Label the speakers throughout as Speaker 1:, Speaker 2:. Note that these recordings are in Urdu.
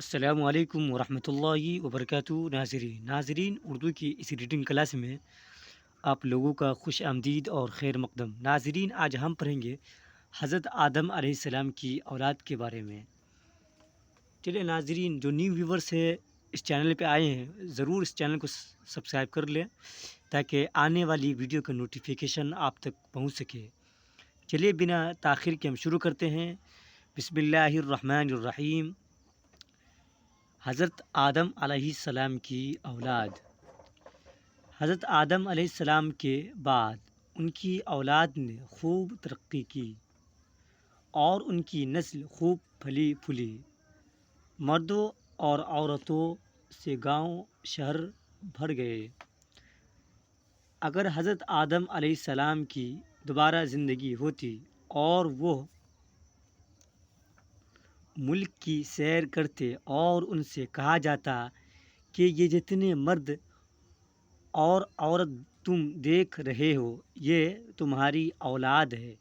Speaker 1: السلام علیکم ورحمۃ اللہ وبرکاتہ ناظرین اردو کی اس ریڈنگ کلاس میں آپ لوگوں کا خوش آمدید اور خیر مقدم۔ ناظرین، آج ہم پڑھیں گے حضرت آدم علیہ السلام کی اولاد کے بارے میں۔ چلے ناظرین، جو نیو ویورس ہے اس چینل پہ آئے ہیں، ضرور اس چینل کو سبسکرائب کر لیں تاکہ آنے والی ویڈیو کا نوٹیفیکیشن آپ تک پہنچ سکے۔ چلیے بنا تاخیر کے ہم شروع کرتے ہیں۔ بسم اللہ الرحمن الرحیم۔ حضرت آدم علیہ السلام کی اولاد۔ حضرت آدم علیہ السلام کے بعد ان کی اولاد نے خوب ترقی کی اور ان کی نسل خوب پھلی پھولی۔ مردوں اور عورتوں سے گاؤں شہر بھر گئے۔ اگر حضرت آدم علیہ السلام کی دوبارہ زندگی ہوتی اور وہ ملک کی سیر کرتے اور ان سے کہا جاتا کہ یہ جتنے مرد اور عورت تم دیکھ رہے ہو یہ تمہاری اولاد ہے،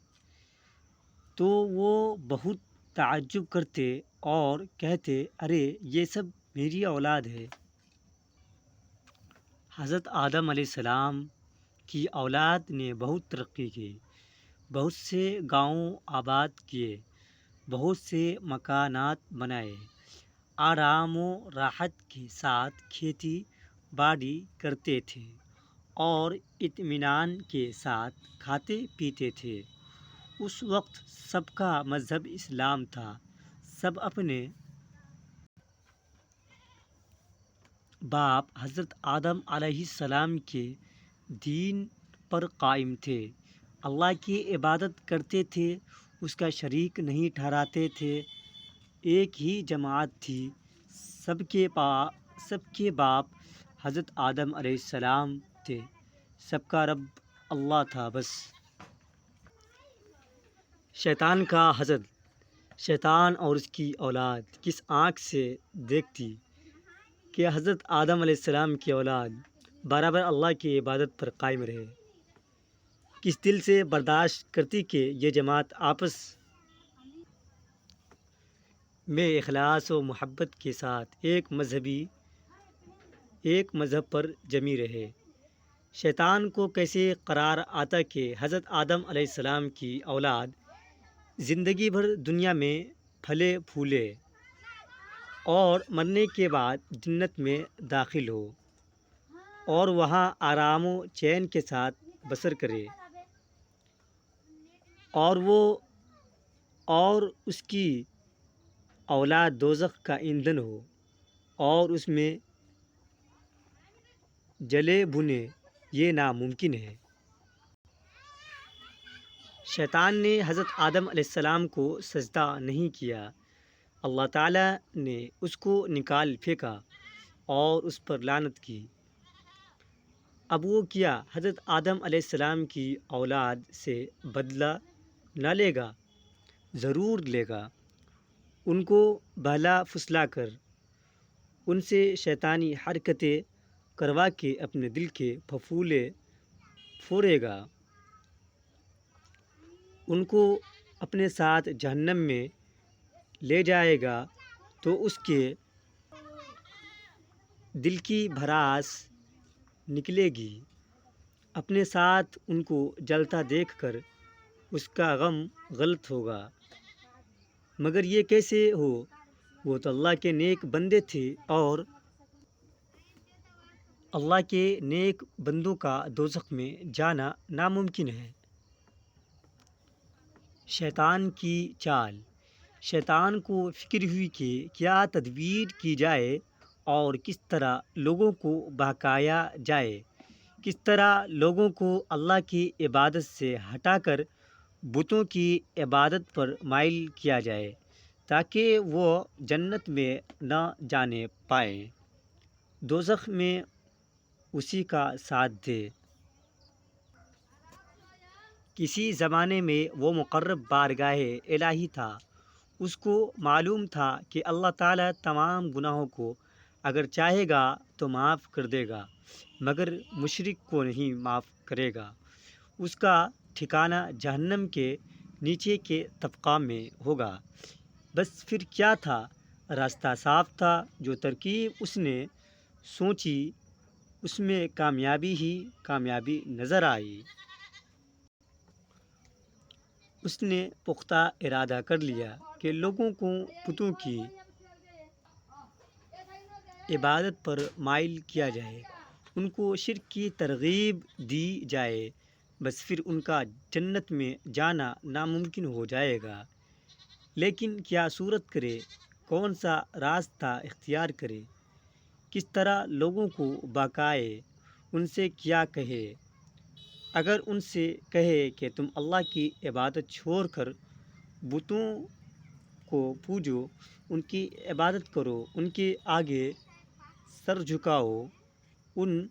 Speaker 1: تو وہ بہت تعجب کرتے اور کہتے، ارے یہ سب میری اولاد ہے۔ حضرت آدم علیہ السلام کی اولاد نے بہت ترقی کی، بہت سے گاؤں آباد کیے، بہت سے مکانات بنائے، آرام و راحت کے ساتھ کھیتی باڑی کرتے تھے اور اطمینان کے ساتھ کھاتے پیتے تھے۔ اس وقت سب کا مذہب اسلام تھا، سب اپنے باپ حضرت آدم علیہ السلام کے دین پر قائم تھے، اللہ کی عبادت کرتے تھے، اس کا شریک نہیں ٹھہراتے تھے۔ ایک ہی جماعت تھی، سب کے باپ حضرت آدم علیہ السلام تھے، سب کا رب اللہ تھا بس۔ شیطان کا حسد۔ شیطان اور اس کی اولاد کس آنکھ سے دیکھتی کہ حضرت آدم علیہ السلام کی اولاد برابر اللہ کی عبادت پر قائم رہے؟ کس دل سے برداشت کرتی کہ یہ جماعت آپس میں اخلاص و محبت کے ساتھ ایک مذہب پر جمی رہے؟ شیطان کو کیسے قرار آتا کہ حضرت آدم علیہ السلام کی اولاد زندگی بھر دنیا میں پھلے پھولے اور مرنے کے بعد جنت میں داخل ہو اور وہاں آرام و چین کے ساتھ بسر کرے، اور وہ اور اس کی اولاد دوزخ کا ایندھن ہو اور اس میں جلے بھنے؟ یہ ناممکن ہے۔ شیطان نے حضرت آدم علیہ السلام کو سجدہ نہیں کیا، اللہ تعالیٰ نے اس کو نکال پھینکا اور اس پر لعنت کی۔ اب وہ کیا حضرت آدم علیہ السلام کی اولاد سے بدلہ نہ لے گا؟ ضرور لے گا۔ ان کو بہلا پھسلا کر، ان سے شیطانی حرکتیں کروا کے اپنے دل کے پھپھولے پھوڑے گا، ان کو اپنے ساتھ جہنم میں لے جائے گا تو اس کے دل کی بھڑاس نکلے گی۔ اپنے ساتھ ان کو جلتا دیکھ کر اس کا غم غلط ہوگا۔ مگر یہ کیسے ہو؟ وہ تو اللہ کے نیک بندے تھے اور اللہ کے نیک بندوں کا دوزخ میں جانا ناممکن ہے۔ شیطان کی چال۔ شیطان کو فکر ہوئی کہ کیا تدبیر کی جائے اور کس طرح لوگوں کو بہکایا جائے، کس طرح لوگوں کو اللہ کی عبادت سے ہٹا کر بتوں کی عبادت پر مائل کیا جائے تاکہ وہ جنت میں نہ جانے پائیں، دوزخ میں اسی کا ساتھ دے۔ کسی زمانے میں وہ مقرب بارگاہ الہی تھا، اس کو معلوم تھا کہ اللہ تعالیٰ تمام گناہوں کو اگر چاہے گا تو معاف کر دے گا، مگر مشرک کو نہیں معاف کرے گا۔ اس کا ٹھکانہ جہنم کے نیچے کے طبقہ میں ہوگا۔ بس پھر کیا تھا؟ راستہ صاف تھا، جو ترکیب اس نے سوچی اس میں کامیابی ہی کامیابی نظر آئی۔ اس نے پختہ ارادہ کر لیا کہ لوگوں کو بتوں کی عبادت پر مائل کیا جائے، ان کو شرک کی ترغیب دی جائے، بس پھر ان کا جنت میں جانا ناممکن ہو جائے گا۔ لیکن کیا صورت کرے، کون سا راستہ اختیار کرے، کس طرح لوگوں کو بہکائے، ان سے کیا کہے؟ اگر ان سے کہے کہ تم اللہ کی عبادت چھوڑ کر بتوں کو پوجو، ان کی عبادت کرو، ان کے آگے سر جھکاؤ، ان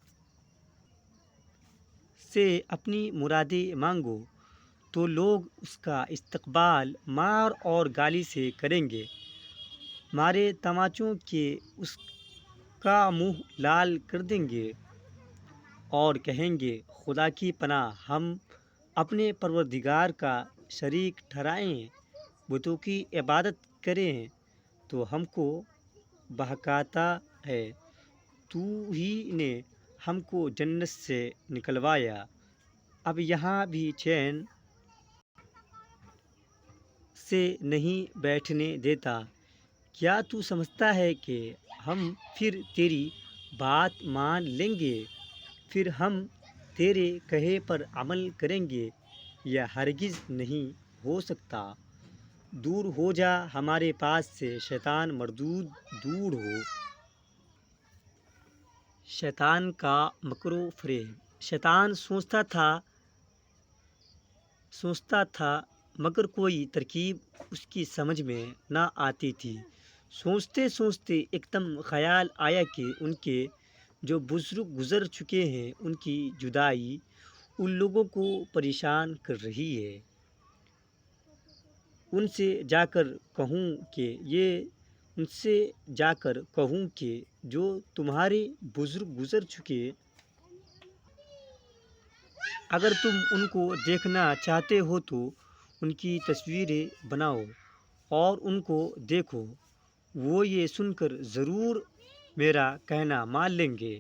Speaker 1: سے اپنی مرادیں مانگو، تو لوگ اس کا استقبال مار اور گالی سے کریں گے، مارے تماچوں کے اس کا منہ لال کر دیں گے اور کہیں گے خدا کی پناہ، ہم اپنے پروردگار کا شریک ٹھہرائیں، بتوں کی عبادت کریں تو ہم کو بہکاتا ہے، تو ہی نے ہم کو جنت سے نکلوایا، اب یہاں بھی چین سے نہیں بیٹھنے دیتا، کیا تو سمجھتا ہے کہ ہم پھر تیری بات مان لیں گے، پھر ہم تیرے کہے پر عمل کریں گے؟ یہ ہرگز نہیں ہو سکتا، دور ہو جا ہمارے پاس سے شیطان مردود، دور ہو۔ شیطان کا مکر و فریب۔ شیطان سوچتا تھا مگر کوئی ترکیب اس کی سمجھ میں نہ آتی تھی۔ سوچتے سوچتے ایک دم خیال آیا کہ ان کے جو بزرگ گزر چکے ہیں، ان کی جدائی ان لوگوں کو پریشان کر رہی ہے، ان سے جا کر کہوں کہ جو تمہارے بزرگ گزر چکے، اگر تم ان کو دیکھنا چاہتے ہو تو ان کی تصویریں بناؤ اور ان کو دیکھو، وہ یہ سن کر ضرور میرا کہنا مان لیں گے۔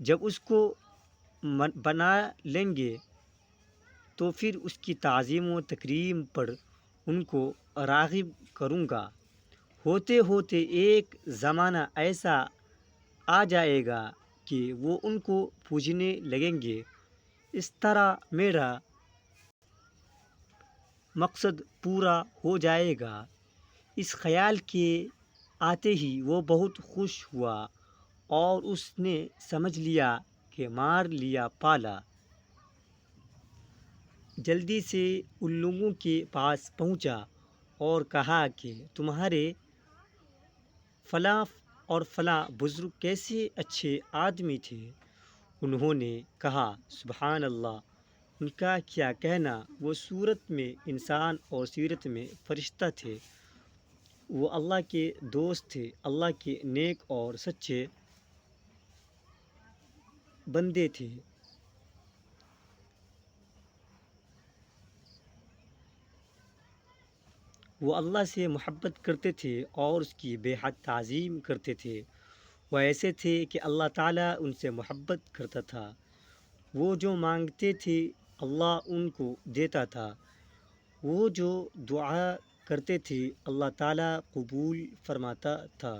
Speaker 1: جب اس کو بنا لیں گے تو پھر اس کی تعظیم و تکریم پر ان کو راغب کروں گا۔ ہوتے ہوتے ایک زمانہ ایسا آ جائے گا کہ وہ ان کو پوجنے لگیں گے، اس طرح میرا مقصد پورا ہو جائے گا۔ اس خیال کے آتے ہی وہ بہت خوش ہوا اور اس نے سمجھ لیا کہ مار لیا پالا۔ جلدی سے ان لوگوں کے پاس پہنچا اور کہا کہ تمہارے فلاں اور فلاں بزرگ کیسے اچھے آدمی تھے۔ انہوں نے کہا سبحان اللہ، ان کا کیا کہنا، وہ صورت میں انسان اور سیرت میں فرشتہ تھے، وہ اللہ کے دوست تھے، اللہ کے نیک اور سچے بندے تھے، وہ اللہ سے محبت کرتے تھے اور اس کی بے حد تعظیم کرتے تھے، وہ ایسے تھے کہ اللہ تعالیٰ ان سے محبت کرتا تھا، وہ جو مانگتے تھے اللہ ان کو دیتا تھا، وہ جو دعا کرتے تھے اللہ تعالیٰ قبول فرماتا تھا۔